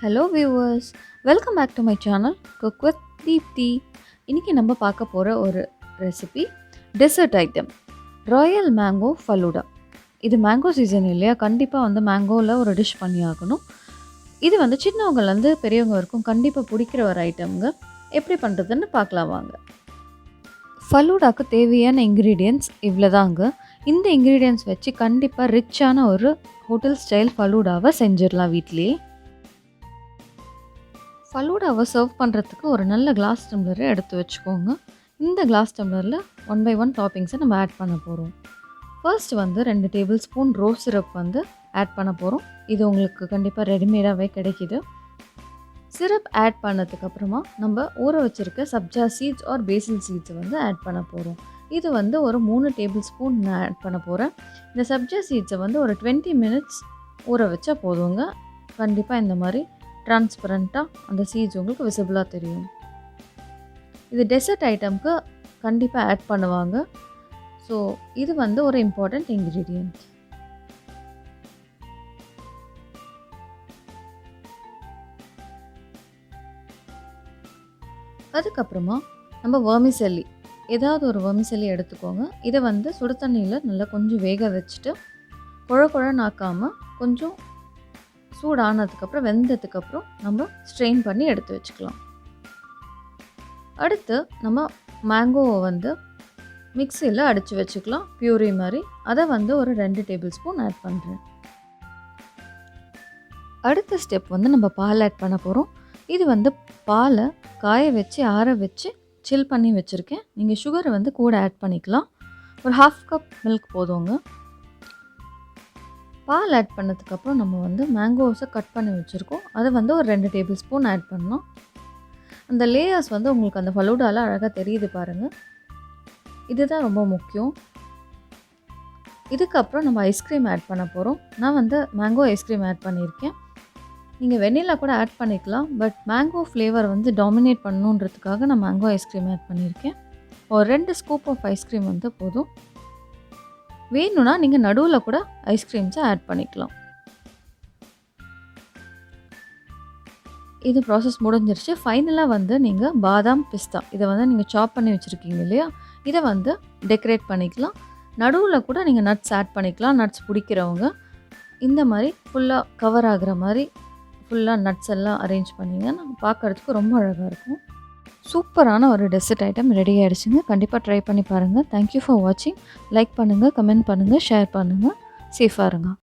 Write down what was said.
Hello viewers, welcome back to my channel cook with Deepti. இன்றைக்கி நம்ம பார்க்க போகிற ஒரு recipe dessert item royal mango falooda. இது மேங்கோ சீசன் இல்லையா, கண்டிப்பாக வந்து மேங்கோவில் ஒரு டிஷ் பண்ணி ஆகணும். இது வந்து சின்னவங்கலேருந்து பெரியவங்க வரைக்கும் கண்டிப்பாக பிடிக்கிற ஒரு ஐட்டம்ங்க. எப்படி பண்ணுறதுன்னு பார்க்கலாம் வாங்க. ஃபலூடாக்கு தேவையான இன்க்ரீடியன்ட்ஸ் இவ்வளோ தாங்க. இந்த இன்க்ரீடியன்ட்ஸ் வச்சு கண்டிப்பாக ரிச்சான ஒரு ஹோட்டல் ஸ்டைல் ஃபலூடாவை செஞ்சிடலாம் வீட்லேயே. ஃபலூடாவை சர்வ் பண்ணுறதுக்கு ஒரு நல்ல கிளாஸ் டம்ளரை எடுத்து வச்சுக்கோங்க. இந்த கிளாஸ் டம்ளரில் 1 by 1 டாப்பிங்ஸை நம்ம ஆட் பண்ண போகிறோம். ஃபர்ஸ்ட் வந்து 2 டேபிள் ஸ்பூன் ரோஸ் சிரப் வந்து ஆட் பண்ண போகிறோம். இது உங்களுக்கு கண்டிப்பாக ரெடிமேடாகவே கிடைக்கிது. சிரப் ஆட் பண்ணதுக்கப்புறமா நம்ம ஊற வச்சுருக்க சப்ஜா சீட்ஸ் ஆர் பேசில் சீட்ஸை வந்து ஆட் பண்ண போகிறோம். இது வந்து ஒரு 3 டேபிள் ஸ்பூன் நான் ஆட் பண்ண போகிறேன். இந்த சப்ஜா சீட்ஸை வந்து ஒரு 20 மினிட்ஸ் ஊற வச்சா போதுங்க. கண்டிப்பாக இந்த மாதிரி டிரான்ஸ்பரண்ட்டாக அந்த சீட்ஸ் உங்களுக்கு விசிபிளாக தெரியும். இது டெசர்ட் ஐட்டம்க்கு கண்டிப்பாக ஆட் பண்ணுவாங்க. ஸோ இது வந்து ஒரு இம்பார்ட்டண்ட் இன்க்ரீடியன்ட். அதுக்கப்புறமா நம்ம வெர்மிசெல்லி, ஏதாவது ஒரு வெர்மிசெல்லி எடுத்துக்கோங்க. இதை வந்து சுடு தண்ணியில் நல்லா கொஞ்சம் வேக வச்சுட்டு குழன்னு ஆக்காமல் கொஞ்சம் சூடானதுக்கப்புறம் வெந்ததுக்கப்புறம் நம்ம ஸ்ட்ரெயின் பண்ணி எடுத்து வச்சுக்கலாம். அடுத்து நம்ம மேங்கோவை வந்து மிக்சியில் அடித்து வச்சுக்கலாம், பியூரி மாதிரி. அதை வந்து ஒரு 2 டேபிள் ஸ்பூன் ஆட் பண்ணுறேன். அடுத்த ஸ்டெப் வந்து நம்ம பால் ஆட் பண்ண போகிறோம். இது வந்து பாலை காய வச்சு ஆற வச்சு சில் பண்ணி வச்சுருக்கேன். நீங்கள் சுகரை வந்து கூட ஆட் பண்ணிக்கலாம். ஒரு 1/2 கப் மில்க் போதுங்க. பால் ஆட் பண்ணதுக்கப்புறம் நம்ம வந்து மேங்கோஸை கட் பண்ணி வச்சுருக்கோம். அதை வந்து ஒரு 2 டேபிள் ஸ்பூன் ஆட் பண்ணலாம். அந்த லேயர்ஸ் வந்து உங்களுக்கு அந்த ஃபலூடாவில் அழகாக தெரியுது பாருங்கள். இதுதான் ரொம்ப முக்கியம். இதுக்கப்புறம் நம்ம ஐஸ்கிரீம் ஆட் பண்ண போகிறோம். நான் வந்து மேங்கோ ஐஸ்கிரீம் ஆட் பண்ணியிருக்கேன். நீங்கள் வெண்ணிலா கூட ஆட் பண்ணிக்கலாம். பட் மேங்கோ ஃப்ளேவர் வந்து டாமினேட் பண்ணணுன்றதுக்காக நான் மேங்கோ ஐஸ்கிரீம் ஆட் பண்ணியிருக்கேன். ஒரு 2 ஸ்கூப் ஆஃப் ஐஸ்கிரீம் வந்து போதும். வேணும்னா நீங்கள் நடுவில் கூட ஐஸ்கிரீம்ஸை ஆட் பண்ணிக்கலாம். இது ப்ராசஸ் முடிஞ்சிருச்சு. ஃபைனலாக வந்து நீங்கள் பாதாம், பிஸ்தா இதை வந்து நீங்கள் சாப் பண்ணி வச்சுருக்கீங்க இல்லையா, இதை வந்து டெக்கரேட் பண்ணிக்கலாம். நடுவில் கூட நீங்கள் நட்ஸ் ஆட் பண்ணிக்கலாம். நட்ஸ் பிடிக்கிறவங்க இந்த மாதிரி ஃபுல்லாக கவர் ஆகிற மாதிரி ஃபுல்லாக நட்ஸ் எல்லாம் அரேஞ்ச் பண்ணிங்கன்னா பார்க்குறதுக்கு ரொம்ப அழகாக இருக்கும். சூப்பரான ஒரு டெசர்ட் ஐட்டம் ரெடி ஆகிடுச்சுங்க. கண்டிப்பாக ட்ரை பண்ணி பாருங்கள். தேங்க்யூ ஃபார் வாட்சிங். லைக் பண்ணுங்கள், கமெண்ட் பண்ணுங்கள், ஷேர் பண்ணுங்கள். சேஃபாக இருங்க.